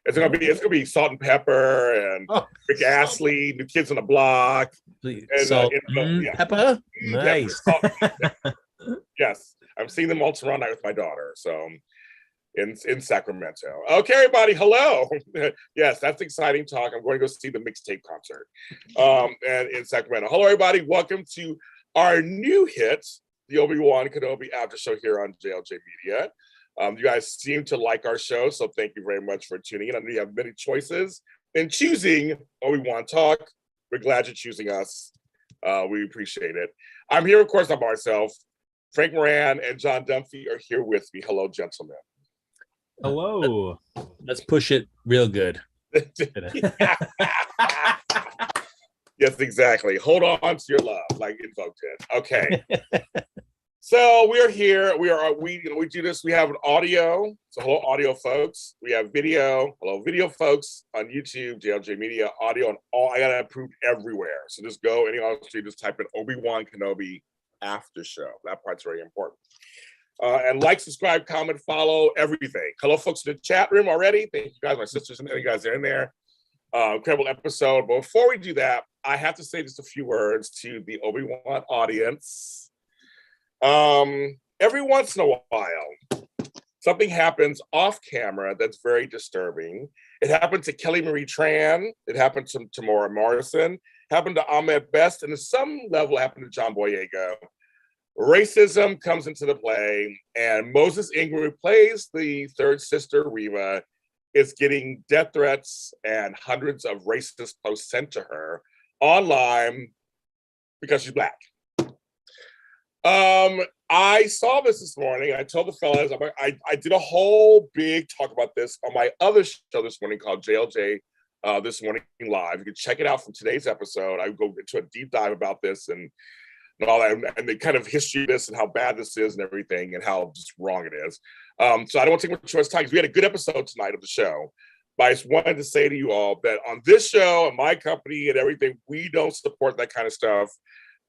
it's gonna be Salt and Pepper and Rick Astley, New Kids on the Block, and Salt Pepper. Nice. Yes, I'm seeing them all tomorrow night with my daughter. So in Sacramento. Okay, everybody, hello. Yes, that's exciting talk. I'm going to go see the mixtape concert and in Sacramento. Hello, everybody. Welcome to our new hit, the Obi Wan Kenobi Aftershow here on JLJ Media. You guys seem to like our show, so thank you very much for tuning in. I know you have many choices in choosing Obi Wan Talk. We're glad you're choosing us. We appreciate it. I'm here, of course, not by myself. Frank Moran and John Dunphy are here with me. Hello, gentlemen. Hello. Let's push it real good. Yes, exactly. Hold on to your love, like Invoke did. Okay. So we're here. We do this. We have an audio. So hello, audio folks. We have video. Hello, video folks on YouTube, JLJ Media, audio, and all. I got it approved everywhere. So just go any on the street, just type in Obi Wan Kenobi Aftershow. That part's very important. And like, subscribe, comment, follow, everything. Hello, folks in the chat room already. Thank you guys, my sisters, and you guys are in there. Incredible episode. But before we do that, I have to say just a few words to the Obi-Wan audience. Every once in a while, something happens off camera that's very disturbing. It happened to Kelly Marie Tran. It happened to Moran Morrison. Happened to Ahmed Best. And at some level, happened to John Boyega. Racism comes into the play, and Moses Ingram, who plays the third sister, Reva, is getting death threats and hundreds of racist posts sent to her online because she's Black. I saw this morning. I told the fellas, I did a whole big talk about this on my other show this morning called JLJ This Morning Live. You can check it out from today's episode. I go into a deep dive about this and all that, and the kind of history of this and how bad this is and everything and how just wrong it is. So I don't want to take much time because we had a good episode tonight of the show. But I just wanted to say to you all that on this show and my company and everything, we don't support that kind of stuff.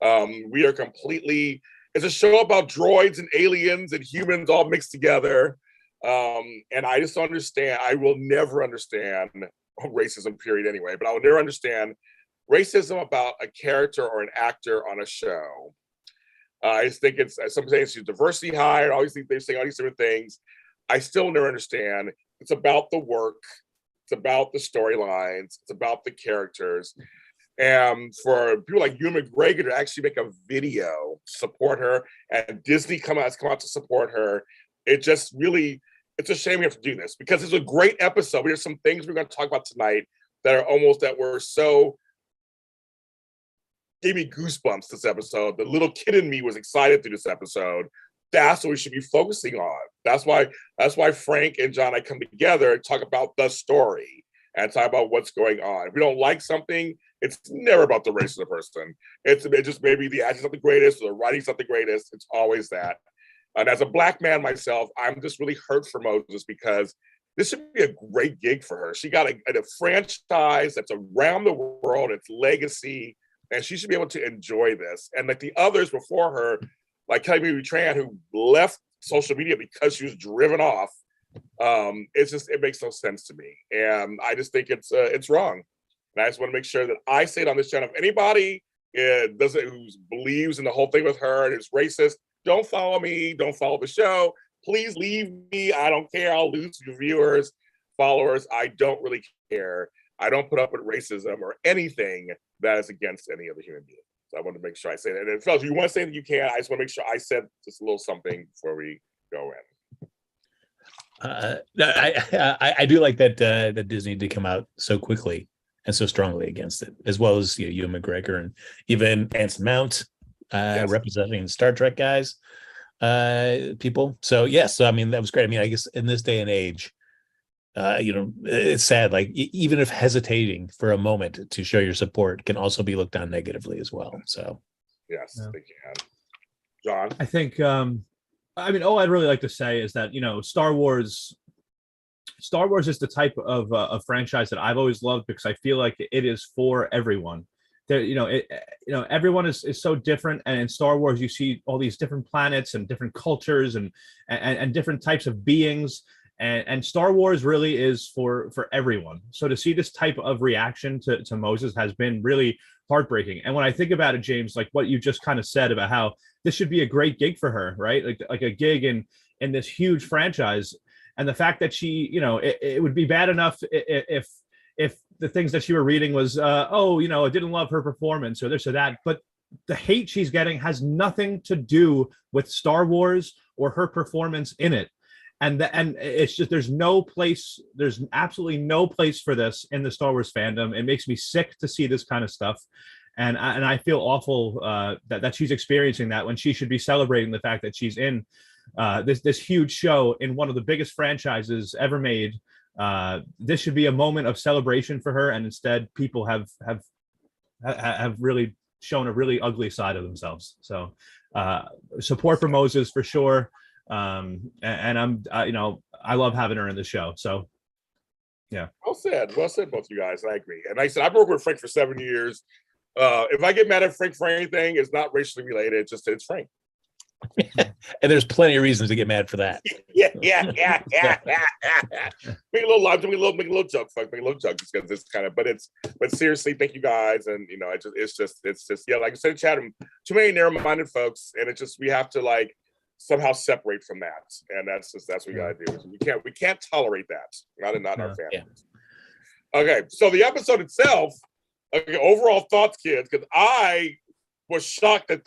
We are completely, it's a show about droids and aliens and humans all mixed together. And I just don't understand. I will never understand racism, period, anyway, but I will never understand racism about a character or an actor on a show. I just think it's, some things, diversity hire, obviously they're saying all these different things. I still never understand. It's about the work. It's about the storylines. It's about the characters. And for people like Ewan McGregor to actually make a video to support her, and Disney has come out to support her, it just really, it's a shame we have to do this because it's a great episode. There's some things we're going to talk about tonight that were so, gave me goosebumps this episode. The little kid in me was excited through this episode. That's what we should be focusing on. That's why Frank and John and I come together and talk about the story and talk about what's going on. If we don't like something, it's never about the race of the person. It's just maybe the acting's not the greatest or the writing's not the greatest. It's always that. And as a Black man myself, I'm just really hurt for Moses because this should be a great gig for her. She got a franchise that's around the world, it's legacy, and she should be able to enjoy this. And like the others before her, like Kelly Marie Tran, who left social media because she was driven off, it makes no sense to me. And I just think it's wrong. And I just want to make sure that I say it on this channel. If anybody who believes in the whole thing with her and is racist, don't follow me, don't follow the show. Please leave me. I don't care. I'll lose your viewers, followers. I don't really care. I don't put up with racism or anything that is against any other human being. So I want to make sure I say that. And fellas, if you want to say that you can, I just want to make sure I said just a little something before we go in. I do like that Disney did come out so quickly and so strongly against it, as well as Ewan McGregor and even Anson Mount representing Star Trek guys, people. So yes, I mean that was great. I mean, I guess in this day and age, it's sad. Like even if hesitating for a moment to show your support can also be looked on negatively as well. So yes, they can. John, I think. I mean, all I'd really like to say is that Star Wars is the type of franchise that I've always loved because I feel like it is for everyone. There, everyone is so different, and in Star Wars you see all these different planets and different cultures and different types of beings. and Star Wars really is for everyone. So to see this type of reaction to Moses has been really heartbreaking. And when I think about it, James, like what you just kind of said about how this should be a great gig for her, right? Like a gig in this huge franchise, and the fact that she, it would be bad enough if the things that she were reading was, I didn't love her performance or this or that, but the hate she's getting has nothing to do with Star Wars or her performance in it. And it's just, there's absolutely no place for this in the Star Wars fandom. It makes me sick to see this kind of stuff. And I feel awful that she's experiencing that when she should be celebrating the fact that she's in this huge show in one of the biggest franchises ever made. This should be a moment of celebration for her, and instead people have really shown a really ugly side of themselves. So support for Moses for sure. And I'm, I love having her in the show. So, yeah. Well said, both of you guys. I agree. And like I said, I've worked with Frank for 7 years. If I get mad at Frank for anything, it's not racially related. It's Frank. And there's plenty of reasons to get mad for that. Yeah. Make a little laugh, make a little joke, fuck, make a little joke, just because it's kind of. But seriously, thank you guys, and it's just like I said, chat. Too many narrow-minded folks, and it's just we have to like somehow separate from that, and that's what we gotta do. We can't tolerate that. Not in our families. Yeah. Okay, so the episode itself. Okay, overall thoughts, kids, because I was shocked that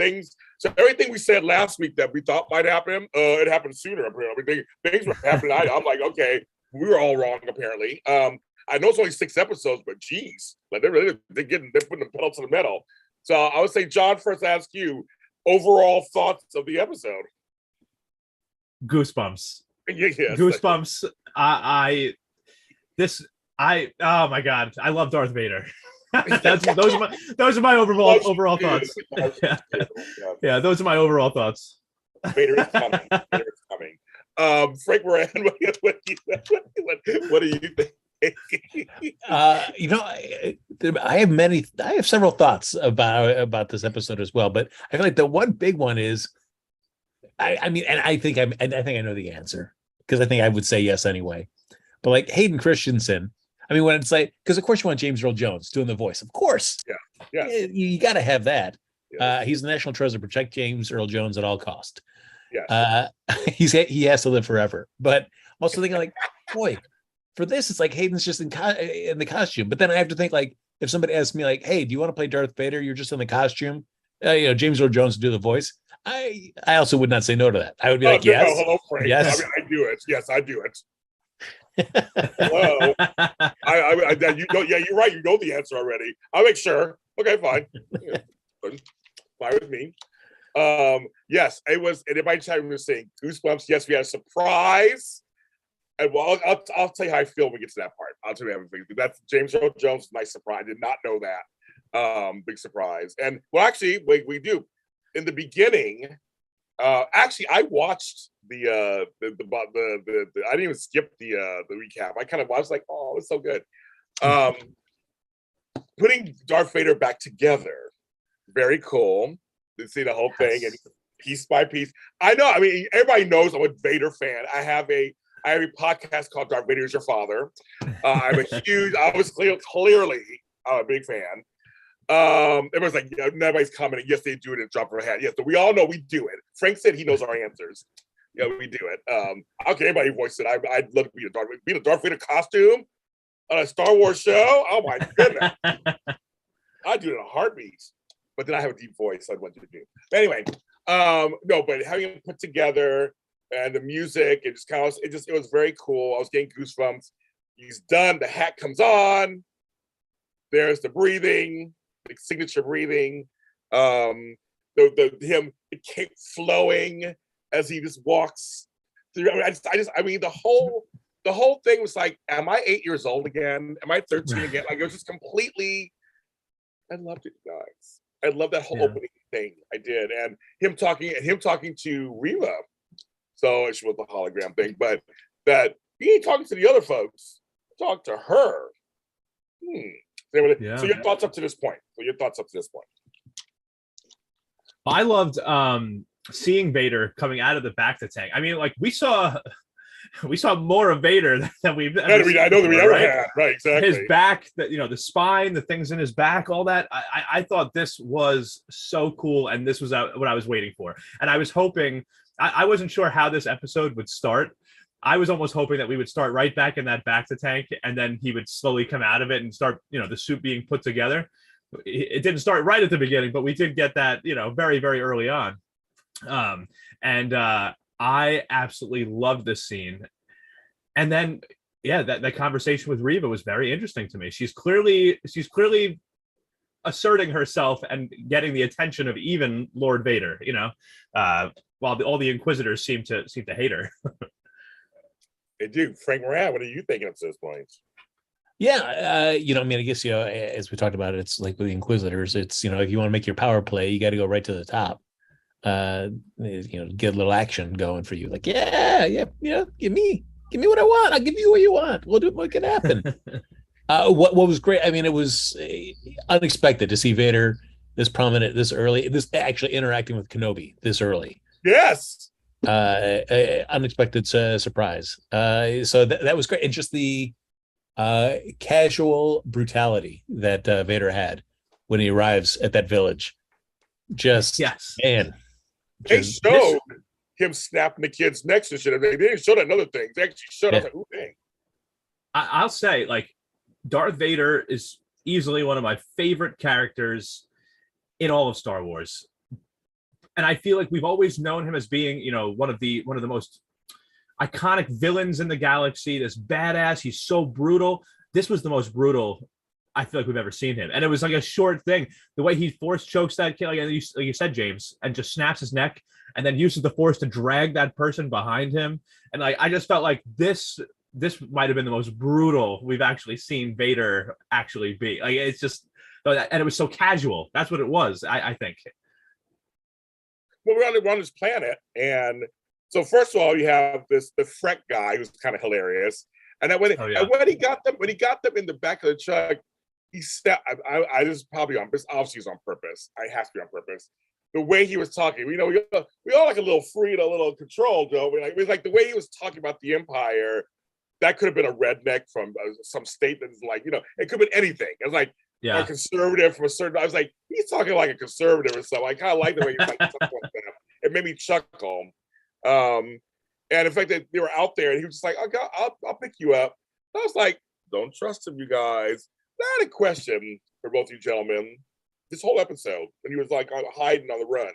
everything we said last week that we thought might happen, it happened sooner. Apparently, things were happening. I'm like, okay, we were all wrong. Apparently, I know it's only 6 episodes, but geez, like they're putting the pedal to the metal. So I would say, John, first ask you overall thoughts of the episode. Goosebumps. Yes. Goosebumps. Oh my God, I love Darth Vader. those are my overall thoughts. Yeah, those are my overall thoughts. Vader is coming. Frank Moran, what do you think? I have several thoughts about this episode as well, but I feel like the one big one is, I think I know the answer, because I think I would say yes anyway. But like Hayden Christensen. I mean, when it's like, because of course you want James Earl Jones doing the voice, of course. Yeah. You got to have that. Yeah. He's the national treasure. Protect James Earl Jones at all cost. Yes. He has to live forever. But also thinking like, boy, for this, it's like Hayden's just in the costume. But then I have to think like, if somebody asks me like, hey, do you want to play Darth Vader? You're just in the costume. James Earl Jones to do the voice. I also would not say no to that. I would be like, yes. Hello, Frank. Yes. I do it. Yes, I do it. Hello. You're right. You know the answer already. I'll make sure. Okay, fine. Fine with me. Yes, it was. And everybody chatting was saying goosebumps. Yes, we had a surprise. And well, I'll tell you how I feel when we get to that part. I'll tell you everything. That's James Earl Jones. Nice surprise. I did not know that. Big surprise. And well, actually, we do. In the beginning, actually, I watched the I didn't even skip the recap. I was like, oh, it's so good. Putting Darth Vader back together, very cool to see the whole thing and piece by piece. I know. I mean, everybody knows I'm a Vader fan. I have a podcast called Darth Vader Is Your Father. I was clearly a big fan. Everyone's like, nobody's commenting. Yes, they do it in drop of a hat. Yes, so we all know we do it. Frank said he knows our answers. Yeah, we do it. Okay, anybody voice it. I'd love to be a Darth Vader costume on a Star Wars show. Oh my goodness, I'd do it in a heartbeat. But then I have a deep voice. I'd want you to do. But anyway, no, but having it put together and the music, it was very cool. I was getting goosebumps. He's done. The hat comes on. There's the breathing, the signature breathing. It kept flowing as he just walks through. The whole thing was like, am I 8 years old again? Am I 13 again? Like, it was just completely. I loved it, guys. I love that whole opening thing. I did, and him talking to Reva. So she was the hologram thing, but that he ain't talking to the other folks. Talk to her. So your thoughts up to this point. I loved seeing Vader coming out of the back to tank. I mean, like we saw we saw more of Vader than we've ever I seen know that we before, ever right? had. Right, exactly. His back, the spine, the things in his back, all that. I thought this was so cool, and this was what I was waiting for. And I was hoping, I wasn't sure how this episode would start. I was almost hoping that we would start right back in that Bacta tank, and then he would slowly come out of it and start, the suit being put together. It didn't start right at the beginning, but we did get that, very, very early on. And I absolutely loved this scene. And then, yeah, that conversation with Reva was very interesting to me. She's clearly asserting herself and getting the attention of even Lord Vader, while all the Inquisitors seem to hate her. They do. Frank Moran, what are you thinking at this point? Yeah, I mean, I guess, as we talked about, it's like with the Inquisitors, it's, if you want to make your power play, you got to go right to the top. Get a little action going for you. Like, yeah, give me what I want. I'll give you what you want. We'll do what can happen. What was great, I mean, it was unexpected to see Vader this prominent, this early, this actually interacting with Kenobi this early. Yes. Unexpected surprise. So that was great. And just the casual brutality that Vader had when he arrives at that village. Just, yes, man. They showed him snapping the kids' necks and shit. They didn't show that another thing. They actually showed up like, ooh, dang. I'll say, like, Darth Vader is easily one of my favorite characters in all of Star Wars. And I feel like we've always known him as being, one of the most iconic villains in the galaxy, this badass. He's so brutal. This was the most brutal I feel like we've ever seen him. And it was like a short thing. The way he force chokes that kid, like you said, James, and just snaps his neck and then uses the force to drag that person behind him. And like, I just felt like this might have been the most brutal we've actually seen Vader actually be. Like, it's just, and it was so casual. That's what it was, I think. Well, we're on this planet, and so first of all, you have the Freck guy who's kind of hilarious, and then when he got them in the back of the truck, he said, "I this is probably on this. Obviously, it's on purpose. I have to be on purpose." The way he was talking, we all like a little free, a little control, Joe. It was like the way he was talking about the Empire. That could have been a redneck from some state that's like, it could have been anything. It was like a conservative from a certain. I was like, he's talking like a conservative or something. I kind of like the way he's like something like that. It made me chuckle. And the fact that they were out there, and he was just like, I'll pick you up. I was like, don't trust him, you guys. I had a question for both you gentlemen. This whole episode, when he was like hiding on the run,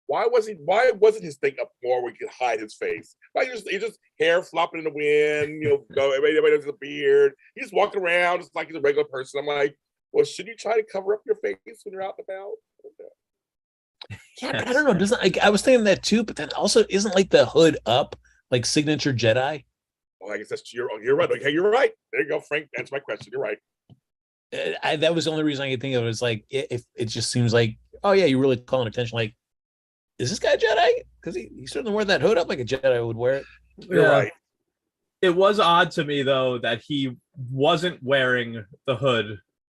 why wasn't his thing up more where he could hide his face? Like he just hair flopping in the wind, everybody has a beard. He's walking around just like he's a regular person. I'm like, well, should you try to cover up your face when you're out and about? Yeah, but I don't know. Doesn't I was thinking that too, but then also isn't like the hood up like signature Jedi? Oh, I guess that's you're right. Okay, you're right. There you go, Frank. Answer my question. You're right. That was the only reason I could think of. Is like if it just seems like, oh yeah, you're really calling attention. Like, is this guy a Jedi? Because he certainly wore that hood up like a Jedi would wear it. You're right. It was odd to me though that he wasn't wearing the hood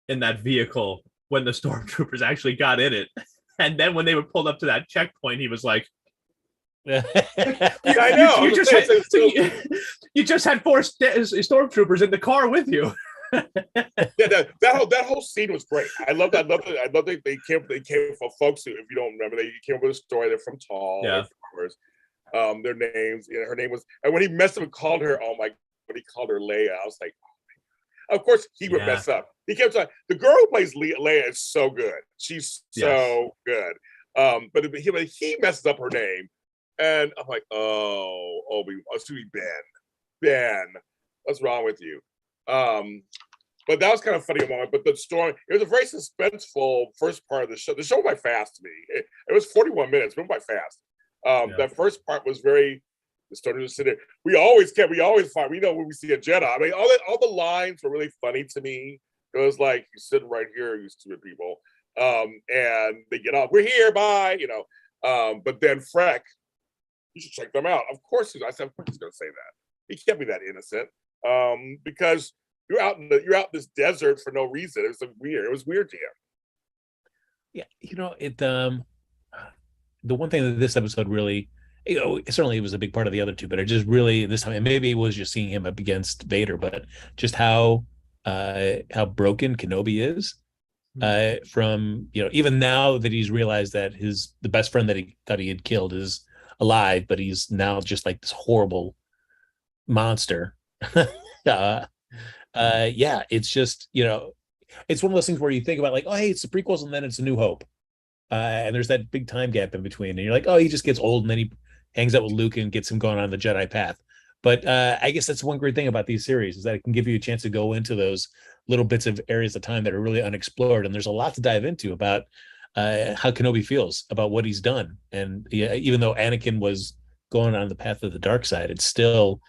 in that vehicle when the stormtroopers actually got in it. And then when they were pulled up to that checkpoint, he was like, yeah, I know. You just had 4 stormtroopers in the car with you. Yeah, that whole scene was great. I love that. I love that they came from folks who, if you don't remember, they came up with a story. They're from Tall. Yeah. Their names. Her name was, and when he messed up and called her, when he called her Leia, I was like, oh, of course he would mess up. He kept saying, the girl who plays Leia is so good. She's so good. But he messes up her name, and I'm like, oh, Obi, Ben, what's wrong with you? But that was kind of funny moment. But the story, it was a very suspenseful first part of the show. The show went by fast to me. It was 41 minutes, went by fast. That first part was very. The story was sitting there. We always find. We know when we see a Jedi. I mean, all the lines were really funny to me. It was like, you're sitting right here, you stupid people. And they get off. We're here, bye. But then Freck, you should check them out. Of course, I said, of course he's going to say that. He can't be that innocent. Because you're out in this desert for no reason. It was weird to him. Yeah, it. The one thing that this episode really, certainly it was a big part of the other two, but it just really this time, and maybe it was just seeing him up against Vader, but just how broken Kenobi is. From even now that he's realized that the best friend that he thought he had killed is alive, but he's now just like this horrible monster. Yeah, it's just it's one of those things where you think about like, oh hey, it's the prequels and then it's A New Hope, and there's that big time gap in between, and you're like, oh, he just gets old and then he hangs out with Luke and gets him going on the Jedi path. But I guess that's one great thing about these series is that it can give you a chance to go into those little bits of areas of time that are really unexplored, and there's a lot to dive into about how Kenobi feels about what he's done. And yeah, even though Anakin was going on the path of the dark side, it still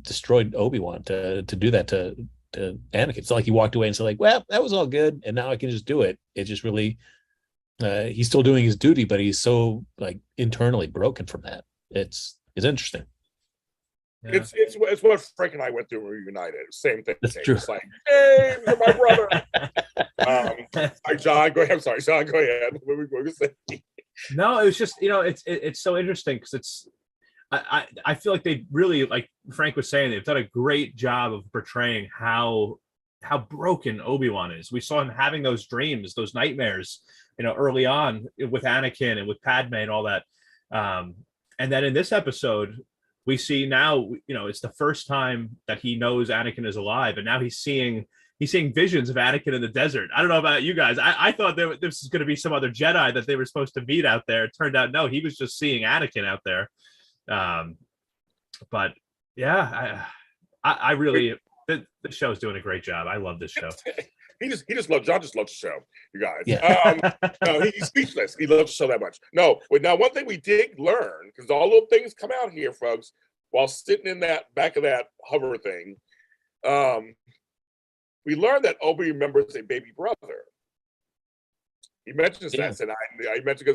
destroyed Obi-Wan to do that to Anakin. It's not like he walked away and said like, well, that was all good and now I can just do it. It just really he's still doing his duty, but he's so like internally broken from that. It's interesting. Yeah. It's what Frank and I went through when we were united. Same thing. That's true. It's like, hey, you're my brother. Hi, John. Go ahead. I'm sorry, John. Go ahead. What were we going to say? No, it was just it's so interesting because I feel like they really, like Frank was saying, they've done a great job of portraying how broken Obi-Wan is. We saw him having those dreams, those nightmares, early on with Anakin and with Padme and all that. And then in this episode, we see now, it's the first time that he knows Anakin is alive, and now he's seeing visions of Anakin in the desert. I don't know about you guys. I thought this was going to be some other Jedi that they were supposed to meet out there. It turned out, no, he was just seeing Anakin out there. But yeah, I really, the show's doing a great job. I love this show. John just loves the show, you guys. Yeah. No, he's speechless. He loves the show that much. No, but now one thing we did learn, because all little things come out here, folks, while sitting in that back of that hover thing, we learned that Obi remembers a baby brother. He mentions that, and I mentioned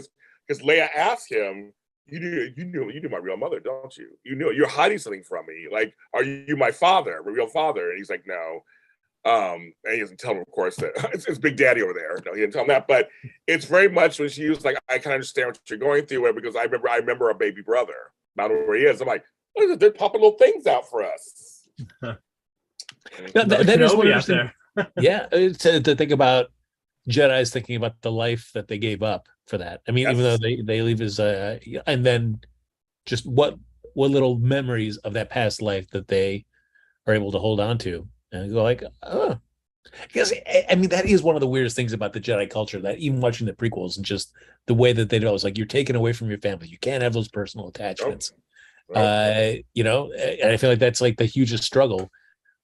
because Leia asked him, you knew my real mother, don't you? You knew you're hiding something from me. Like, are you my father, my real father? And he's like, no. And he doesn't tell him, of course, that it's Big Daddy over there. No, he didn't tell him that. But it's very much when she was like, I can understand what you're going through, because I remember a baby brother. I don't know where he is. I'm like, look, they're popping little things out for us. that is one interesting. Yeah, to think about Jedi's thinking about the life that they gave up for that. I mean, yes. Even though they leave his and then just what little memories of that past life that they are able to hold on to and go like, oh, because I mean that is one of the weirdest things about the Jedi culture, that even watching the prequels and just the way that they do it, it's like you're taken away from your family. You can't have those personal attachments. Nope. And I feel like that's like the hugest struggle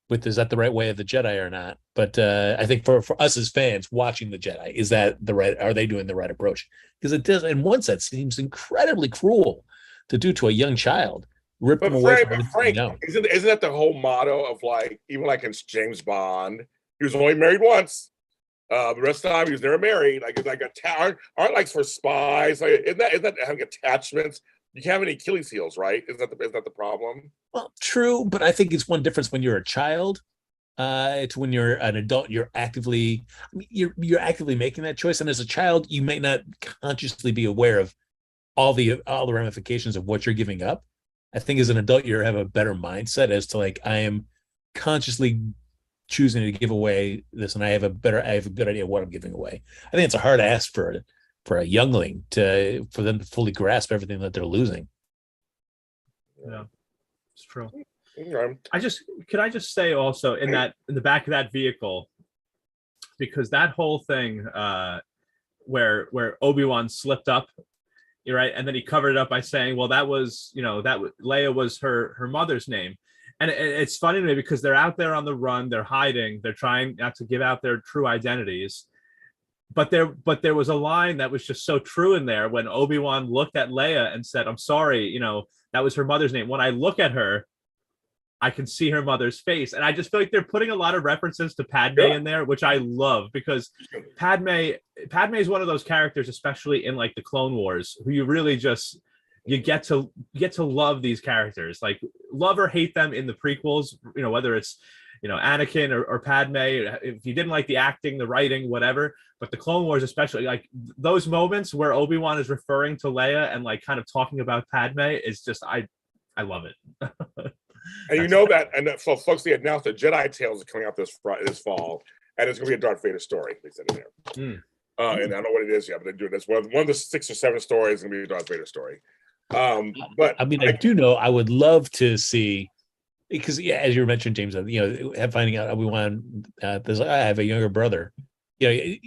with, is that the right way of the Jedi or not? But I think for us as fans watching the Jedi, is that the right? Are they doing the right approach? Because it does, in one sense, seems incredibly cruel to do to a young child. Rip them away from Frank, isn't that the whole motto of, like, even like in James Bond, he was only married once. The rest of the time he was never married. Like, it's like aren't like for spies. Like, isn't that having attachments? You can't have any Achilles heels, right? Is that the problem? Well, true, but I think it's one difference when you're a child. It's when you're an adult, you're actively making that choice, and as a child, you may not consciously be aware of all the ramifications of what you're giving up. I think as an adult, you have a better mindset as to, like, I am consciously choosing to give away this, and I have a good idea of what I'm giving away. I think it's a hard ask for a youngling for them to fully grasp everything that they're losing. Yeah, it's true. Okay. Can I just say also in the back of that vehicle, because that whole thing where Obi-Wan slipped up, you're right, and then he covered it up by saying, well, that was, Leia was her mother's name. And it's funny to me because they're out there on the run, they're hiding, they're trying not to give out their true identities. But there was a line that was just so true in there when Obi-Wan looked at Leia and said, I'm sorry, that was her mother's name. When I look at her, I can see her mother's face. And I just feel like they're putting a lot of references to Padme in there, which I love, because Padme is one of those characters, especially in like the Clone Wars, who you really just, you get to love these characters, like love or hate them in the prequels, whether it's, Anakin or Padme. If you didn't like the acting, the writing, whatever, but the Clone Wars, especially like those moments where Obi-Wan is referring to Leia and like kind of talking about Padme, is just I love it. And you know that, and so folks, they announced that Jedi Tales is coming out this fall, and it's going to be a Darth Vader story. They said in there, and I don't know what it is yet, but they're doing this. One of the 6 or 7 stories is going to be a Darth Vader story. But I mean, I do know I would love to see, because as you mentioned, James, finding out Obi-Wan, I have a younger brother. I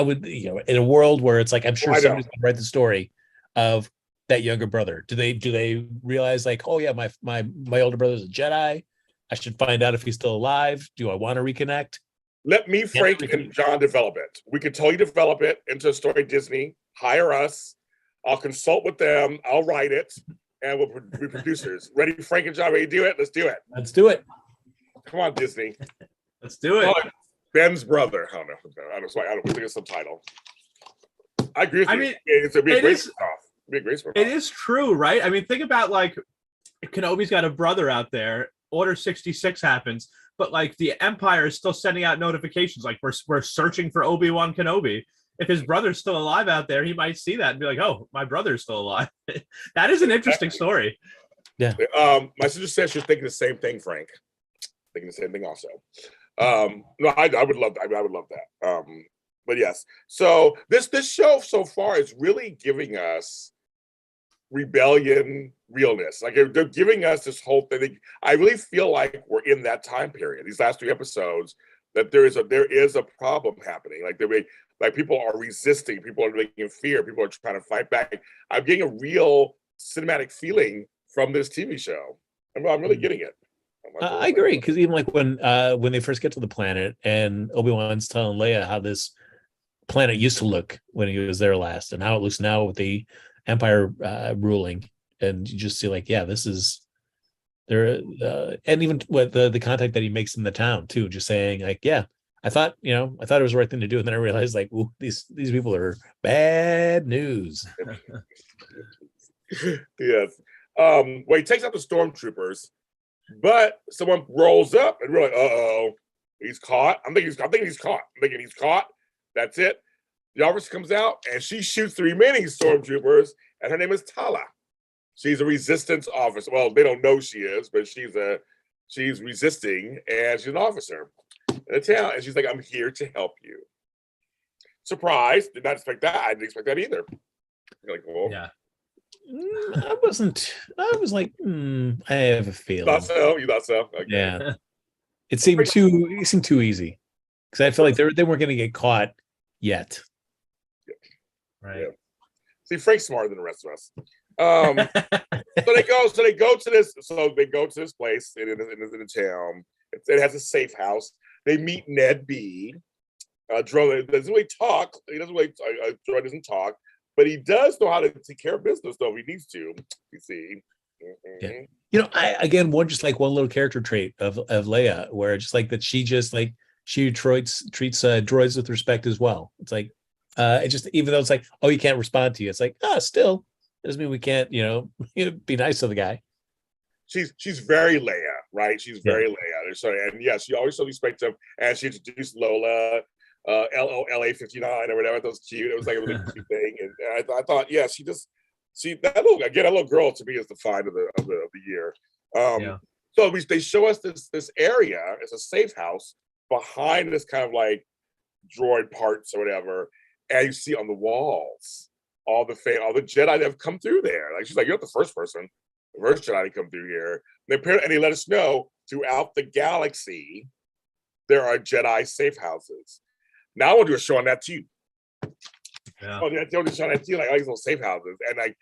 would, in a world where it's like I'm sure somebody's going to write the story of that younger brother. Do they realize like, oh yeah, my older brother's a Jedi. I should find out if he's still alive. Do I want to reconnect? Let me, Frank, and John develop it. We could totally develop it into a story. Disney, hire us. I'll consult with them. I'll write it, and we'll be producers. Ready, Frank and John? Ready to do it? Let's do it. Let's do it. Come on, Disney. Let's do it. Ben's brother. I don't know. I don't think it's subtitle. I agree with you. I mean, it's a great spin-off. It is true, right? I mean, think about like Kenobi's got a brother out there. Order 66 happens, but like the Empire is still sending out notifications. Like we're searching for Obi Wan Kenobi. If his brother's still alive out there, he might see that and be like, "Oh, my brother's still alive." That is an interesting story. Yeah. My sister says she's thinking the same thing, Frank. Thinking the same thing also. No, I would love that. I would love that. But yes. So this show so far is really giving us rebellion realness. Like they're giving us this whole thing. I really feel like we're in that time period. These last 3 episodes, that there is a problem happening. Like people are resisting. People are living in fear. People are trying to fight back. I'm getting a real cinematic feeling from this TV show. I'm really getting it. I agree, because even like when they first get to the planet and Obi-Wan's telling Leia how this planet used to look when he was there last and how it looks now with the Empire ruling, and you just see like, yeah, this is there, and even with the contact that he makes in the town too, just saying like, yeah, I thought it was the right thing to do, and then I realized like, ooh, these people are bad news. Yes. Well, he takes out the stormtroopers, but someone rolls up and we're like, uh-oh, he's caught. I'm thinking he's caught. That's it. The officer comes out and she shoots the remaining stormtroopers, and her name is Tala. She's a resistance officer. Well, they don't know she is, but she's resisting, and she's an officer in the town, and she's like, I'm here to help you. Surprise. Did not expect that. I didn't expect that either. You're like, well, yeah. I was like, I have a feeling. You thought so? Okay. Yeah. It seemed too easy, because I feel like they weren't going to get caught yet. Right. Yeah. See, Frank's smarter than the rest of us. So they go to this place in the town. It has a safe house. They meet Ned B. Droid doesn't really talk. Droid doesn't talk, but he does know how to take care of business, though, if he needs to. You see. Mm-hmm. Yeah. One little character trait of Leia, where just like that, she just like she treats droids with respect as well. It's like it just, even though it's like, oh, you can't respond to you, it's like, still it doesn't mean we can't be nice to the guy. She's very Leia, right? She's very Leia. Sorry, and yeah, she always showed respect to him, and she introduced Lola, LOLA 59 or whatever. That was cute. It was like a really cute thing, and I thought, yeah, that little girl to me is the find of the year. So they show us this area. It's a safe house behind this kind of like droid parts or whatever, and you see on the walls all the Jedi that have come through there. Like she's like, you're not the first person. The first Jedi to come through here. And they let us know throughout the galaxy there are Jedi safe houses. Now I want to do a show on that too. Yeah. Oh, yeah, they'll do a show on that too, like all these little safe houses. And like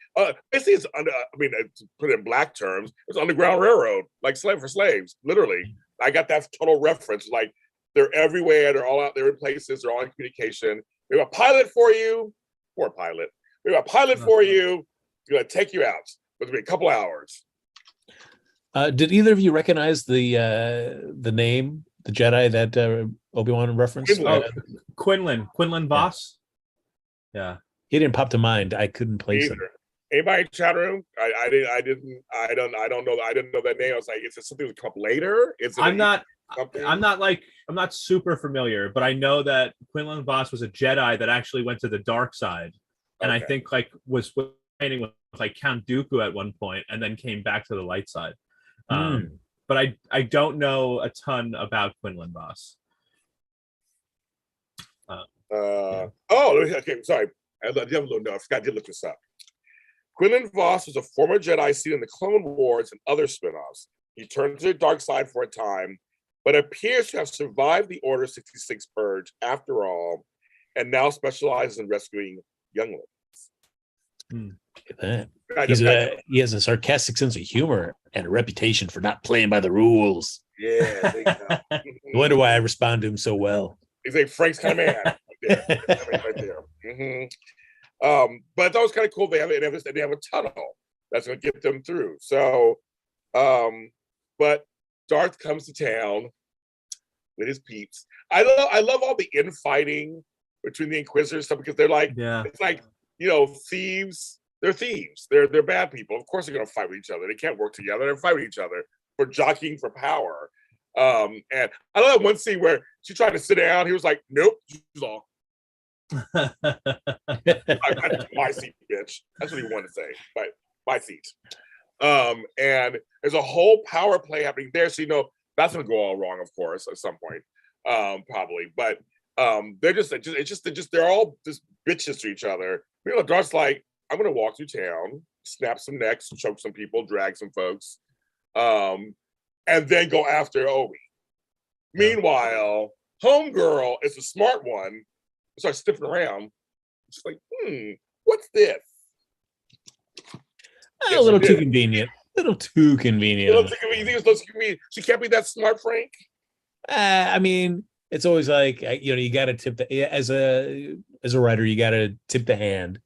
basically it's to put it in black terms, it's Underground Railroad, like slave for slaves, literally. I got that total reference. Like they're everywhere, they're all out there in places, they're all in communication. We have a pilot for you. Poor pilot. We have a pilot for you. We're gonna take you out. It'll be a couple hours. Did either of you recognize the name, the Jedi that Obi-Wan referenced? Quinlan Voss. Yeah, he didn't pop to mind. I couldn't place him. Anybody in chat room? I don't know. I didn't know that name. I was like, is it something that come up later? something? I'm not super familiar, but I know that Quinlan Vos was a Jedi that actually went to the dark side, and I think like was training with like Count Dooku at one point, and then came back to the light side. But I don't know a ton about Quinlan Vos. Oh, okay. Sorry, I have a little note. I forgot to look this up. Quinlan Vos was a former Jedi seen in the Clone Wars and other spin-offs. He turned to the dark side for a time, but appears to have survived the Order 66 purge after all, and now specializes in rescuing younglings. Look at that. He has a sarcastic sense of humor and a reputation for not playing by the rules. Yeah, there you go. I wonder why I respond to him so well. He's like Frank's kind of man. Right there. But that was kind of cool. They have a tunnel that's going to get them through. So, but Darth comes to town with his peeps. I love all the infighting between the Inquisitors stuff because they're like, it's like, thieves. They're thieves. They're bad people. Of course, they're going to fight with each other. They can't work together. They're fighting each other for jockeying for power. And I love that one scene where she tried to sit down. He was like, "Nope, she's all." My seat, bitch. That's what he wanted to say. But my seat. And there's a whole power play happening there. So that's gonna go all wrong, of course, at some point. Probably. But they're all just bitches to each other. Darth's like, I'm gonna walk through town, snap some necks, choke some people, drag some folks, and then go after Obi. Meanwhile, homegirl is a smart one. Starts sniffing around. She's like, what's this? A little too convenient. A little too convenient. You think it's supposed to be? She can't be that smart, Frank. I mean, it's always like you got to tip the as a writer, you got to tip the hand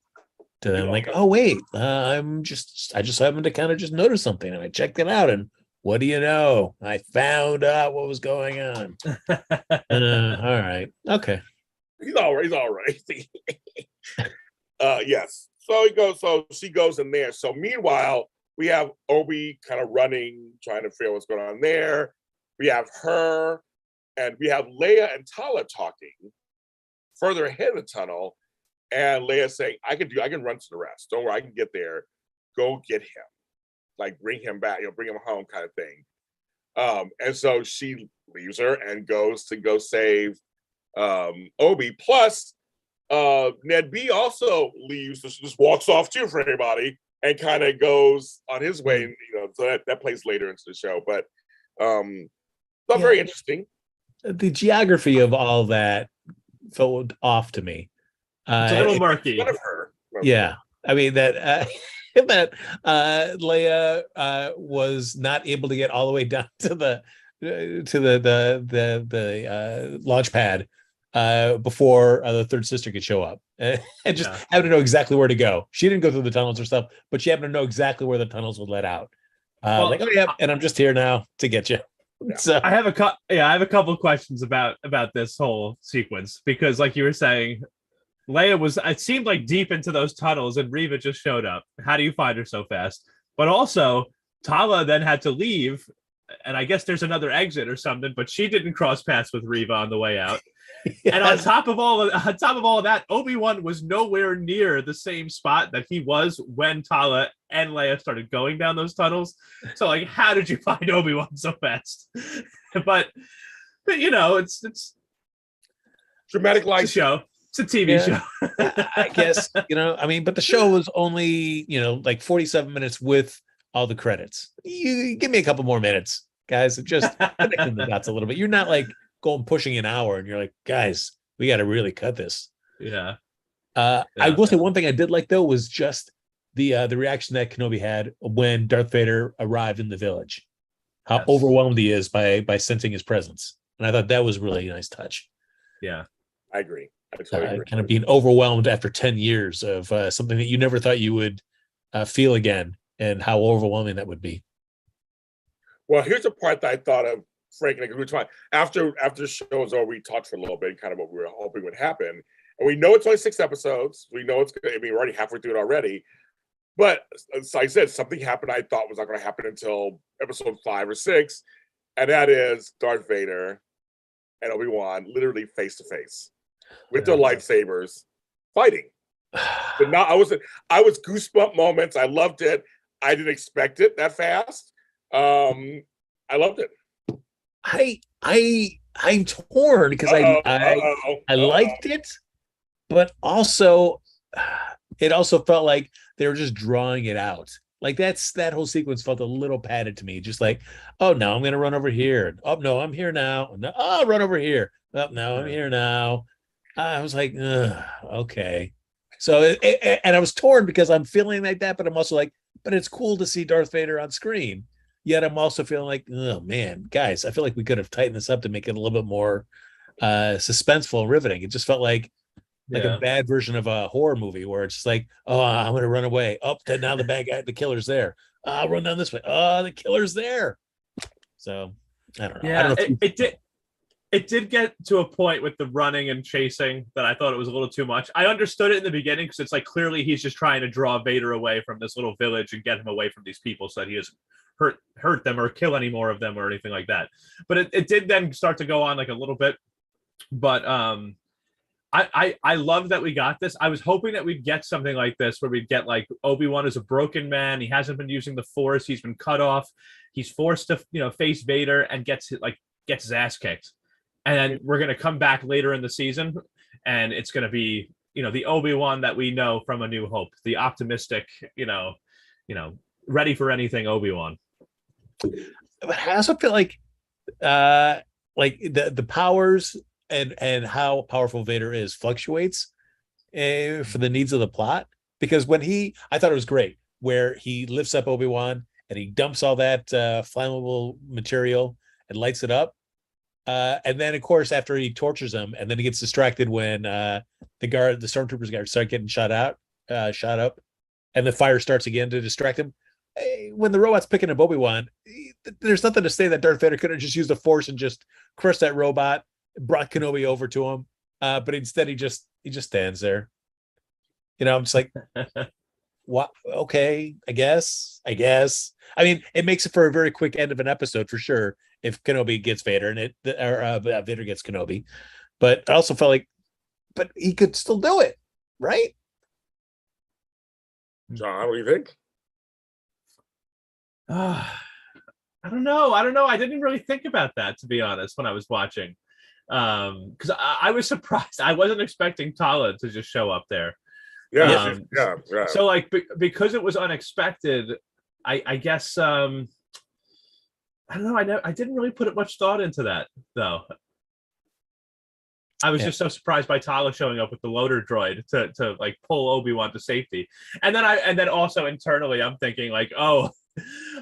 to them. Like, oh wait, I just happened to kind of just notice something, and I checked it out, and what do you know? I found out what was going on. All right, okay. He's all right. Yes. So she goes in there. So meanwhile, we have Obi kind of running, trying to figure out what's going on there. We have her, and we have Leia and Tala talking further ahead of the tunnel. And Leia saying, I can run to the rest. Don't worry, I can get there. Go get him. Like bring him back, bring him home kind of thing. And so she leaves her and goes to go save Obi. Plus, Ned B also leaves, just walks off too for anybody, and kind of goes on his way. So that plays later into the show, but very interesting. The geography of all that felt off to me. It's a little murky. One of her. Yeah, I mean that Leia was not able to get all the way down to the launch pad before the third sister could show up, and just happened to know exactly where to go. She didn't go through the tunnels or stuff, but she happened to know exactly where the tunnels would let out. And I'm just here now to get you. Yeah. So I have a couple questions about this whole sequence, because like you were saying, Leia it seemed like deep into those tunnels, and Reva just showed up. How do you find her so fast? But also, Tala then had to leave, and I guess there's another exit or something, but she didn't cross paths with Reva on the way out. Yes. And on top of all of that, Obi-Wan was nowhere near the same spot that he was when Tala and Leia started going down those tunnels. So, like, how did you find Obi-Wan so fast? but it's dramatic light show. It's a TV show. I guess, but the show was only, like 47 minutes with all the credits. You give me a couple more minutes, guys. Just connecting the dots a little bit. You're not like pushing an hour and you're like, guys, we got to really cut this. Yeah. I will say one thing I did like though was just the reaction that Kenobi had when Darth Vader arrived in the village. How overwhelmed he is by sensing his presence. And I thought that was really a nice touch. Yeah. I agree. Kind of being overwhelmed after 10 years of something that you never thought you would feel again, and how overwhelming that would be. Well, here's the part that I thought of, Frank, and we were talking after the show was over, we talked for a little bit, kind of what we were hoping would happen. And we know it's only 6 episodes. We know we're already halfway through it already. But as I said, something happened I thought was not going to happen until episode 5 or 6. and that is Darth Vader and Obi-Wan literally face to face with their lightsabers fighting. But now I was goosebump moments. I loved it. I didn't expect it that fast. I loved it. I'm torn because I liked it, but also it also felt like they were just drawing it out. Like that whole sequence felt a little padded to me. Just like, oh no, I'm gonna run over here. Oh no, I'm here now. No, I'll run over here. Oh no, I'm here now. I was like, okay. So and I was torn because I'm feeling like that, but I'm also like, but it's cool to see Darth Vader on screen. Yet I'm also feeling like, oh man, guys, I feel like we could have tightened this up to make it a little bit more suspenseful and riveting. It just felt like a bad version of a horror movie where it's just like, oh, I'm gonna run away. Oh, now the bad guy, the killer's there. I'll run down this way. Oh, the killer's there. So I don't know. Yeah, I don't know it did get to a point with the running and chasing that I thought it was a little too much. I understood it in the beginning because it's like clearly he's just trying to draw Vader away from this little village and get him away from these people so that he doesn't hurt them or kill any more of them or anything like that. But it did then start to go on like a little bit. But I love that we got this. I was hoping that we'd get something like this where we'd get like Obi-Wan is a broken man. He hasn't been using the Force. He's been cut off. He's forced to face Vader and gets his ass kicked. And then we're going to come back later in the season and it's going to be, the Obi-Wan that we know from A New Hope, the optimistic, ready for anything Obi-Wan. But I also feel like the powers and how powerful Vader is fluctuates for the needs of the plot. Because I thought it was great where he lifts up Obi-Wan and he dumps all that flammable material and lights it up. And then, of course, after he tortures him, and then he gets distracted when the stormtroopers start getting shot up, and the fire starts again to distract him. When the robot's picking up Obi-Wan, there's nothing to say that Darth Vader could have just used the Force and just crushed that robot, brought Kenobi over to him. But instead, he just stands there. I'm just like, what? Okay, I guess. I mean, it makes it for a very quick end of an episode for sure. If Kenobi gets Vader or Vader gets Kenobi, but I also felt like, but he could still do it, right? John, what do you think? I don't know. I didn't really think about that, to be honest, when I was watching, because I was surprised. I wasn't expecting Tala to just show up there. Yeah. So like because it was unexpected, I guess. I don't know. I didn't really put much thought into that, though. I was just so surprised by Tala showing up with the loader droid to like pull Obi-Wan to safety, and then also internally I'm thinking like, oh,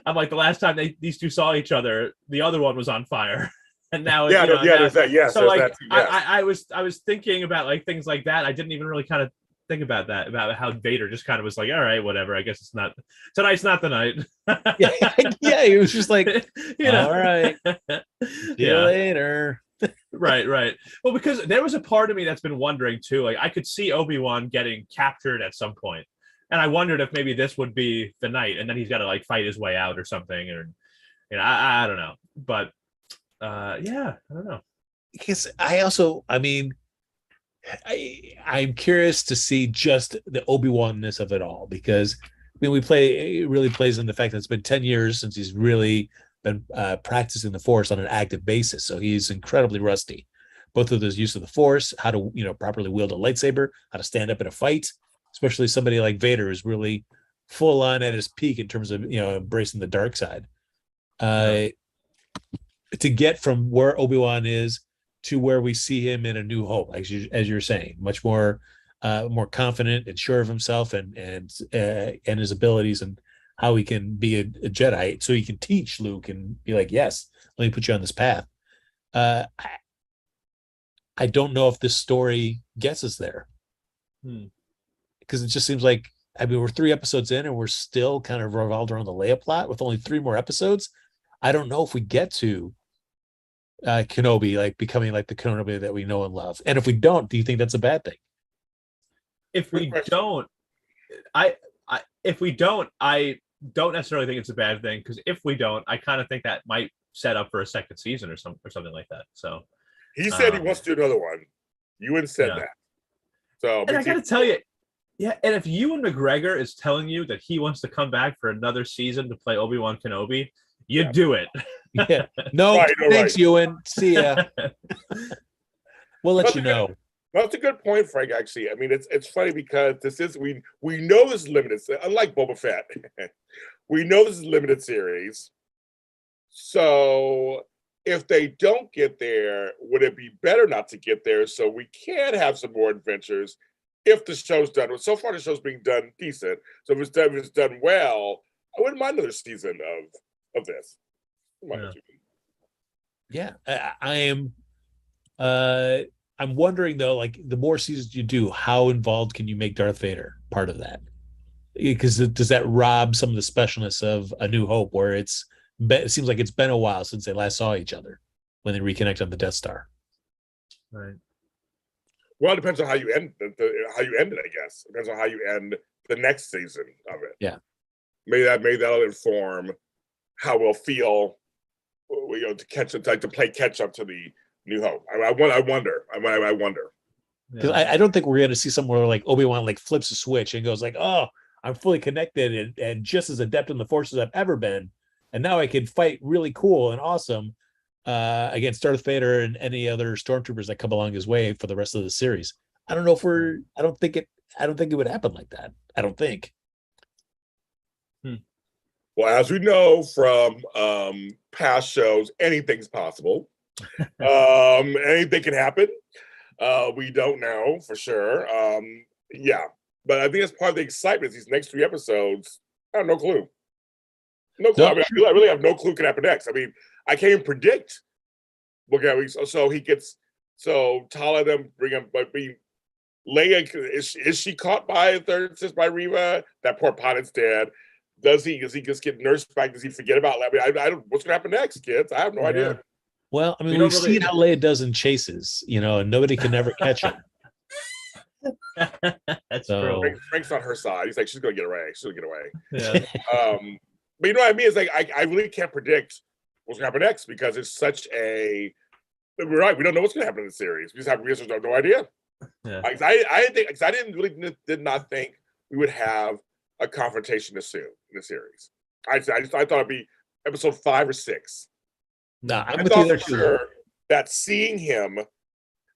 I'm like the last time these two saw each other, the other one was on fire, and now there's that. Yes, so like that too, yes. I was thinking about like things like that. I didn't even really kind of think about that, about how Vader just kind of was like, all right, whatever, I guess tonight's not the night. yeah, he was just like, all right, see you later. right. Well, because there was a part of me that's been wondering too, like I could see Obi-Wan getting captured at some point, and I wondered if maybe this would be the night, and then he's got to like fight his way out or something, or I don't know, but I don't know. Because I'm curious to see just the Obi-Wan-ness of it all, because it really plays in the fact that it's been 10 years since he's really been practicing the Force on an active basis. So he's incredibly rusty, both of those use of the Force, how to properly wield a lightsaber, how to stand up in a fight, especially somebody like Vader is really full on at his peak in terms of embracing the dark side. To get from where Obi-Wan is to where we see him in A New Hope, as you're saying, much more confident and sure of himself and his abilities and how he can be a Jedi, so he can teach Luke and be like, yes, let me put you on this path. I don't know if this story gets us there, because it just seems like, we're 3 episodes in and we're still kind of revolved around the Leia plot with only 3 more episodes. I don't know if we get to Kenobi like becoming like the Kenobi that we know and love. And if we don't, do you think that's a bad thing? If we don't, I don't necessarily think it's a bad thing, because if we don't, I kind of think that might set up for a second season or something like that. So he said he wants to do another one. Ewan said that. So, and I got to tell you, yeah. And if Ewan McGregor is telling you that he wants to come back for another season to play Obi Wan Kenobi, you do it. Yeah. No, thanks, Ewan. See ya. We'll let you know. That's a good point, Frank. Actually, I mean, it's funny because we know this is limited. Unlike Boba Fett, we know this is a limited series. So if they don't get there, would it be better not to get there so we can have some more adventures if the show's done? Well, so far the show's being done decent. So if it's done well, I wouldn't mind another season of this. Yeah, I am. I'm wondering though, like the more seasons you do, how involved can you make Darth Vader part of that? Because does that rob some of the specialness of A New Hope, where it seems like it's been a while since they last saw each other when they reconnect on the Death Star? Right. Well, it depends on how you end how you end it. I guess it depends on how you end the next season of it. Yeah. Maybe that'll inform how we'll feel, to play catch up to the New Hope. I wonder. Because I don't think we're going to see somewhere like Obi-Wan like flips a switch and goes like, "Oh, I'm fully connected and just as adept in the Force as I've ever been, and now I can fight really cool and awesome against Darth Vader and any other stormtroopers that come along his way for the rest of the series." I don't know if I don't think it would happen like that. I don't think. Well, as we know from past shows, anything's possible. Anything can happen. We don't know for sure. Yeah, but I think that's part of the excitement. These next 3 episodes, I have no clue. No clue. I mean, I really have no clue what can happen next. I mean, I can't even predict. So Tala them bring him, but Leia is she caught by third sis by Reva? That poor pilot's dead. Does he just get nursed back? Does he forget about Leia? I don't. What's gonna happen next, kids? I have no idea. Well, I mean, we've seen how Leia does in chases, and nobody can never catch her. That's true. Frank's on her side. He's like, she's gonna get away. She'll get away. Yeah. But you know what I mean? It's like I really can't predict what's gonna happen next because it's such a. We're right. We don't know what's gonna happen in the series. We just have no idea. Yeah. I did not think we would have a confrontation this soon in the series. I thought it'd be episode 5 or 6. No, I thought for sure that seeing him,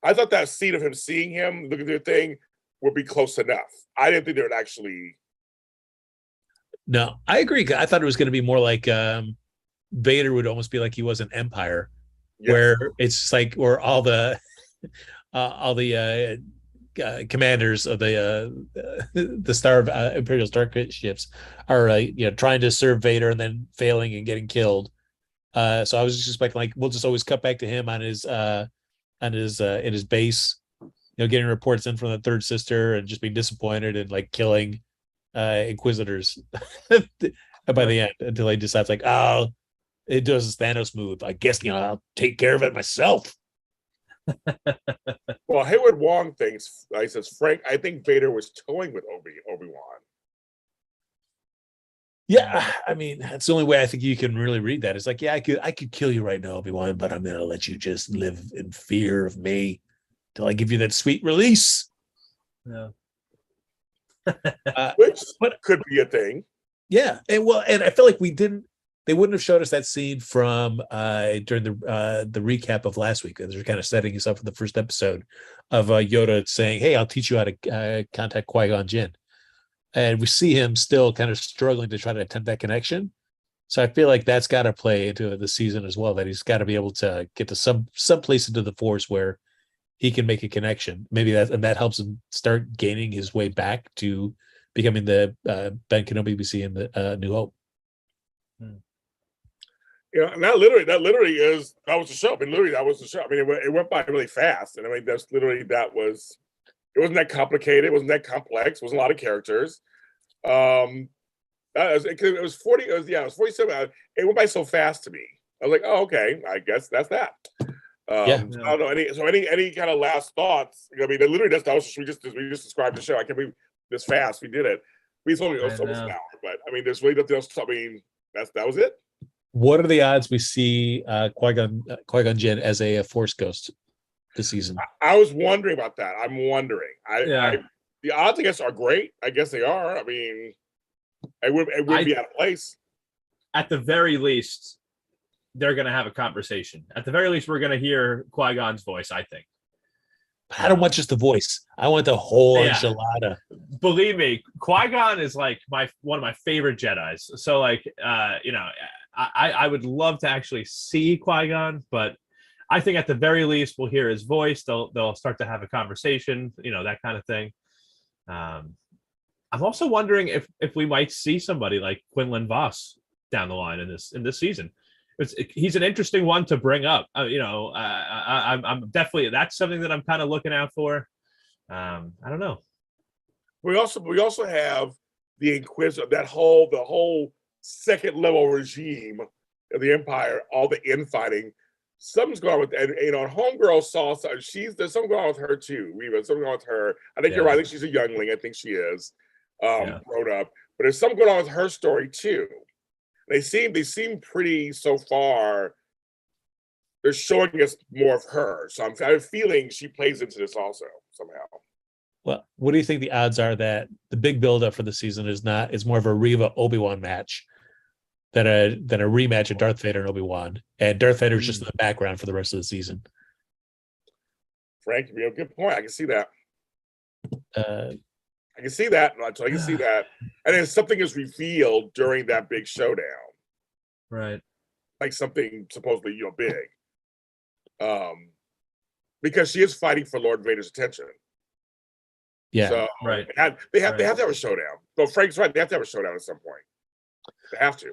I thought that scene of him seeing him, looking at the thing, would be close enough. I didn't think they would actually. No, I agree. I thought it was going to be more like Vader would almost be like he was an Empire, where it's just like where all the commanders of the Star of Imperial Starships are trying to serve Vader and then failing and getting killed. So I was just expecting like we'll just always cut back to him on his in his base, getting reports in from the third sister and just being disappointed and like killing Inquisitors by the end until he decides like, oh, it does this Thanos move. I guess I'll take care of it myself. Well, Hayward Wong thinks, he says, Frank, I think Vader was toying with Obi-Wan. Yeah, I mean, that's the only way I think you can really read that. It's like, yeah, I could kill you right now, Obi-Wan, but I'm gonna let you just live in fear of me till I give you that sweet release. Yeah. Which could be a thing. Yeah, and I feel like they wouldn't have showed us that scene from during the recap of last week. They're kind of setting us up for the first episode of Yoda saying, "Hey, I'll teach you how to contact Qui-Gon Jinn," and we see him still kind of struggling to try to attempt that connection. So I feel like that's got to play into the season as well. That he's got to be able to get to some place into the Force where he can make a connection. Maybe that helps him start gaining his way back to becoming the Ben Kenobi we see in the New Hope. And that literally that was the show. I mean, literally that was the show. I mean, it went by really fast, and I mean, it wasn't that complicated. It wasn't that complex. It wasn't a lot of characters. It was 40. It was 47. It went by so fast to me. I was like, oh, okay. I guess that's that. I don't know any kind of last thoughts. I mean, literally we just described the show. I can't believe this fast we did it. We only almost an hour, but I mean, there's really nothing else. I mean, that was it. What are the odds we see Qui-Gon Jinn as a Force ghost this season? I was wondering about that. I'm wondering. Yeah. The odds, I guess, are great. I guess they are. I mean, it would be out of place. At the very least, they're going to have a conversation. At the very least, we're going to hear Qui-Gon's voice, I think. I don't want just the voice. I want the whole enchilada. Believe me, Qui-Gon is like one of my favorite Jedis. So like, I would love to actually see Qui-Gon, but I think at the very least we'll hear his voice. They'll start to have a conversation, that kind of thing. I'm also wondering if we might see somebody like Quinlan Vos down the line in this season. He's an interesting one to bring up. I'm definitely, that's something that I'm kind of looking out for. I don't know. We also have the Inquisitor, the whole second level regime of the Empire, all the infighting. Something's going on with, and Homegirl saw there's something going on with her too. Something going on with her. I think you're right. I think she's a youngling. I think she is grown up, but there's something going on with her story too. They seem pretty so far. They're showing us more of her, so I'm feeling she plays into this also somehow. Well, what do you think the odds are that the big buildup for the season is more of a Reva Obi-Wan match than a rematch of Darth Vader and Obi-Wan, and Darth Vader's just in the background for the rest of the season? Frank, you have a good point. I can see that. I can see that. I can see that. And then something is revealed during that big showdown. Right. Like something supposedly, big. Because she is fighting for Lord Vader's attention. Yeah. So right. They have to have a showdown. But Frank's right. They have to have a showdown at some point. They have to.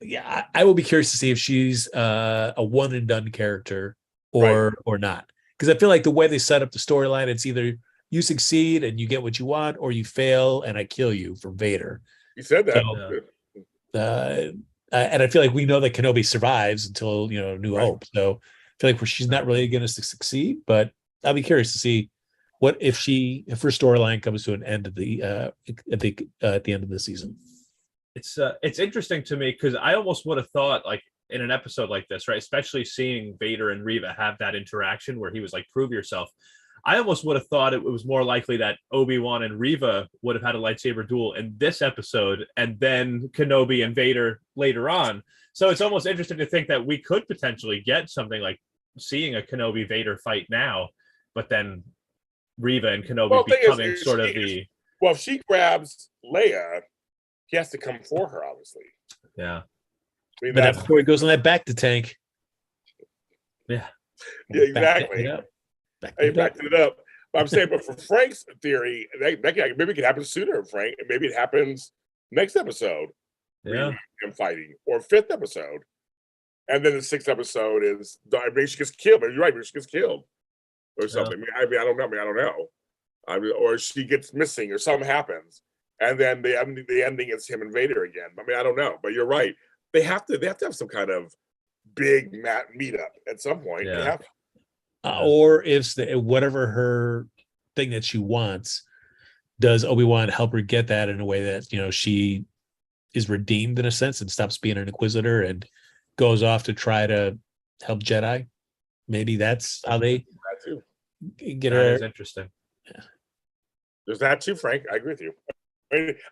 Yeah, I will be curious to see if she's a one and done character or not. Because I feel like the way they set up the storyline, it's either you succeed and you get what you want, or you fail and I kill you from Vader. You said that. So, and I feel like we know that Kenobi survives until New Hope. So I feel like she's not really going to succeed. But I'll be curious to see what if her storyline comes to an end at the end of the season. It's interesting to me because I almost would have thought, like, in an episode like this, right, especially seeing Vader and Reva have that interaction where he was like, prove yourself. I almost would have thought it was more likely that Obi-Wan and Reva would have had a lightsaber duel in this episode and then Kenobi and Vader later on. So it's almost interesting to think that we could potentially get something like seeing a Kenobi Vader fight now, but then Reva and Kenobi becoming sort of the... Well, if she grabs Leia, he has to come for her, obviously. Yeah. I mean, but before he goes on that back to tank. Yeah. Yeah, exactly. Backed it up. But I'm saying, but for Frank's theory, maybe it could happen sooner, Frank. Maybe it happens next episode. Yeah. Him fighting, or fifth episode. And then the sixth episode is, maybe she gets killed. Maybe you're right, maybe she gets killed. Or something. Yeah. I don't know. Or she gets missing, or something happens. And then the ending is him and Vader again. I don't know. But you're right. They have to have some kind of big meetup at some point. Yeah. Or if whatever her thing that she wants, does Obi-Wan help her get that in a way that she is redeemed in a sense and stops being an Inquisitor and goes off to try to help Jedi? Maybe that's how they get her. That is interesting. Yeah. There's that too, Frank. I agree with you.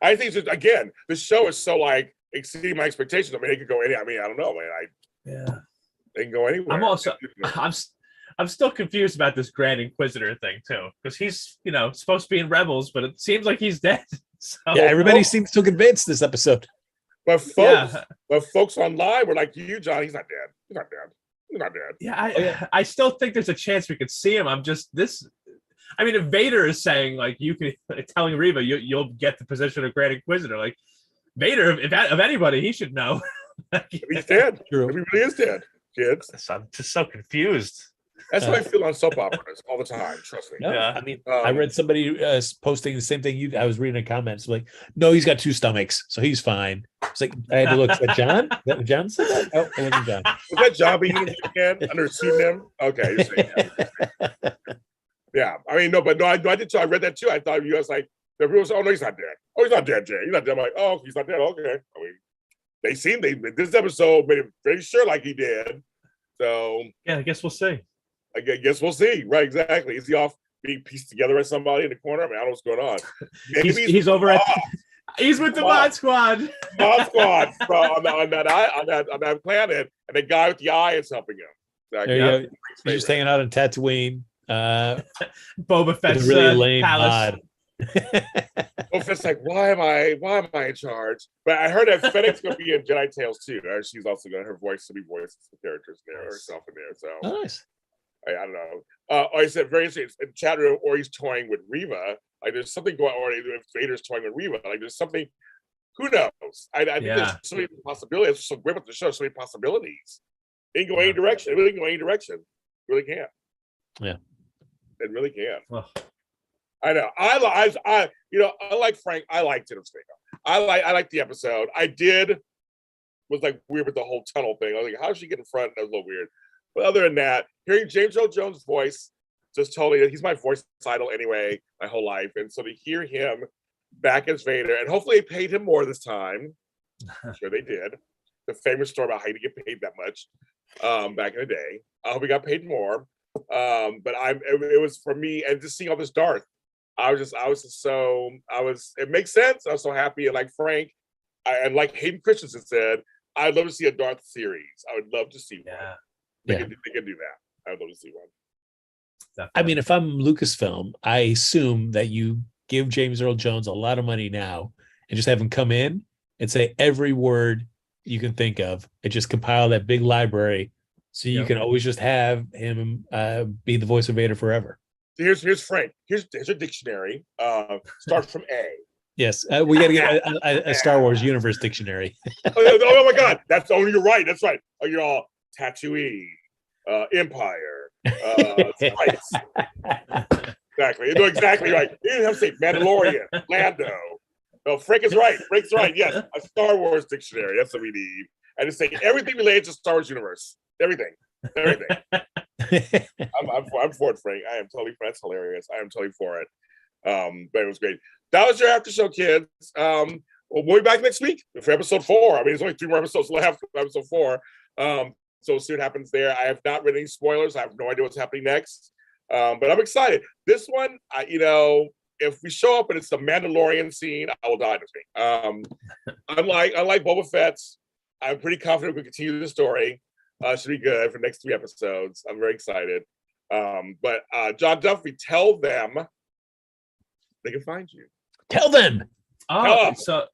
I think just, again, the show is so like exceeding my expectations. It could go any. I don't know, man. They can go anywhere. I'm still confused about this Grand Inquisitor thing too, because he's supposed to be in Rebels, but it seems like he's dead. So, yeah, everybody seems so convinced this episode. But folks online were like, "You, John, he's not dead. He's not dead. He's not dead." Yeah, I still think there's a chance we could see him. If Vader is saying like you can telling Reva you'll get the position of Grand Inquisitor, like Vader, if of anybody, he should know. He's dead. True. He really is dead, kids. I'm just so confused. That's how I feel on soap operas all the time. Trust me. No, yeah. I read somebody posting the same thing. I was reading the comments like, no, he's got two stomachs, so he's fine. It's like I had to look. Is that John? That John said that? Oh, it wasn't John. Was that John being again under a pseudonym? Okay, you're saying that. Yeah, I did too. I read that too. I thought you guys like everyone was, oh no, he's not dead. Oh, he's not dead, Jay. He's not dead. I'm like, oh, he's not dead. Okay. this episode made it very sure like he did. So yeah, I guess we'll see. I guess we'll see. Right, exactly. Is he off being pieced together as somebody in the corner? I mean, I don't know what's going on. Maybe he's over at. He's with the Mod Squad. Mod Squad on that planet, and the guy with the eye is helping him. There you go. He's just hanging out on Tatooine. Boba Fett's really lame palace. mod. Boba Fett's like, why am I in charge? But I heard that Fennec's going to be in Jedi Tales too. She's also going to her voice to be voiced the characters there herself in there. So nice. I don't know. I said very interesting in chat room, or he's toying with Reva. Like there's something going on, or if Vader's toying with Reva. Like there's something. Who knows? I think there's so many possibilities. It's so great about the show. So many possibilities. It can go any direction. It really can go any direction. It really can. Yeah. It really can. Oh. I know. I like Frank. I liked it. I like the episode. Was like weird with the whole tunnel thing. I was like, how did she get in front? That was a little weird. But other than that, hearing James Earl Jones' voice, just totally, he's my voice idol anyway, my whole life. And so to hear him back as Vader, and hopefully they paid him more this time. I'm sure they did. The famous story about how to get paid that much back in the day. I hope he got paid more. But it was for me, and just seeing all this Darth, it makes sense. I was so happy. And like Frank, and like Hayden Christensen said, I'd love to see a Darth series. I would love to see one. They could do that. I would love to see one. Definitely. I mean, if I'm Lucasfilm, I assume that you give James Earl Jones a lot of money now and just have him come in and say every word you can think of and just compile that big library so you can always just have him be the voice of Vader forever. Here's Frank. Here's a dictionary. Starts from A. Yes, we got to get a Star Wars universe dixionary. oh my God, you're right. That's right. Oh, you're all Tatooine, Empire, Spice. Exactly. No, exactly right. You didn't have to say Mandalorian, Lando. No, Frank is right. Frank's right. Yes, a Star Wars dictionary. That's what we need. And to say everything related to Star Wars universe. Everything. I'm for it, Frank. I am totally for it. That's hilarious. I am totally for it. But it was great. That was your after show, kids. We'll be back next week for episode 4. I mean, there's only 3 more episodes left. Episode 4. So we'll see what happens there. I have not read any spoilers. I have no idea what's happening next. But I'm excited. This one, if we show up and it's the Mandalorian scene, I will die this week. Unlike Boba Fett's, I'm pretty confident we can continue the story. Should be good for the next 3 episodes. I'm very excited. But John Dunphy, tell them they can find you. Tell them. So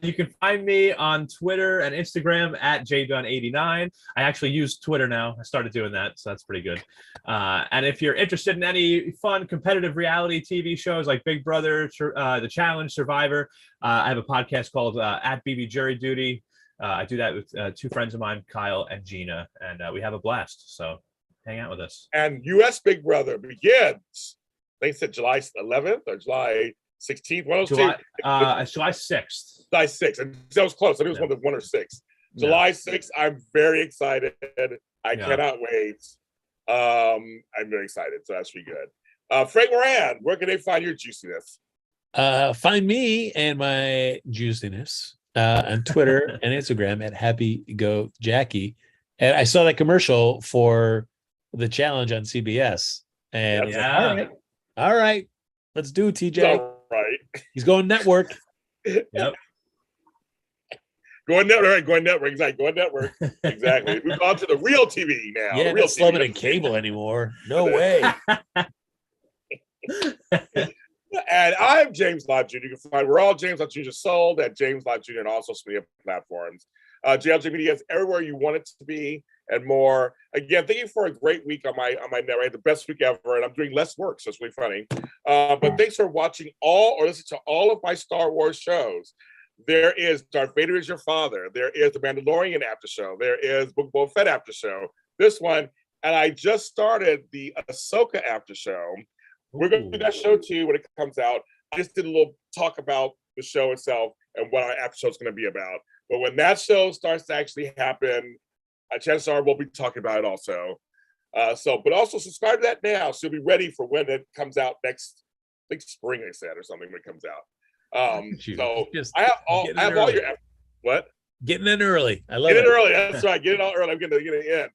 you can find me on Twitter and Instagram at jdun89. I actually use Twitter now. I started doing that, so that's pretty good. And if you're interested in any fun competitive reality TV shows like Big Brother, The Challenge, Survivor, I have a podcast called at BB Jury Duty. I do that with 2 friends of mine, Kyle and Gina, and we have a blast. So hang out with us. And U.S. Big Brother begins. They said July 11th or July 16th. One of those July 2.6th. July 6th. And that was close. I think it was 1 or 6. July 6th. I'm very excited. I cannot wait. I'm very excited. So that's pretty good. Frank Moran, where can they find your juiciness? Find me and my juiciness on Twitter and Instagram at HappyGoJackie. And I saw that commercial for the challenge on CBS. And like, all right, let's do it, TJ. All right. He's going network. Yep. Going network. Exactly. Going network. Exactly. We've gone to the real TV now. Yeah, real not slumming in cable anymore. No way. And I'm James Lott Jr. You can find we're all James Lott Jr. sold at James Lott Jr. and all social media platforms. JLJ Media is everywhere you want it to be and more. Again, thank you for a great week on my network, the best week ever, and I'm doing less work, so it's really funny. But thanks for watching all or listening to all of my Star Wars shows. There is Darth Vader is Your Father. There is The Mandalorian After Show. There is Book of Boba Fett After Show. This one, and I just started the Ahsoka After Show. We're going to do that show too when it comes out. I just did a little talk about the show itself and what our after show is going to be about. But when that show starts to actually happen, chances are we'll be talking about it also. But also subscribe to that now, so you'll be ready for when it comes out next, I think spring, they said, or something when it comes out. So I have all your What? Getting in early. I love Get it. in early. That's right. Get it all early. I'm getting in.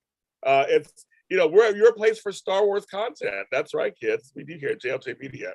It's we're your place for Star Wars content. That's right, kids. We do here at JLJ Media.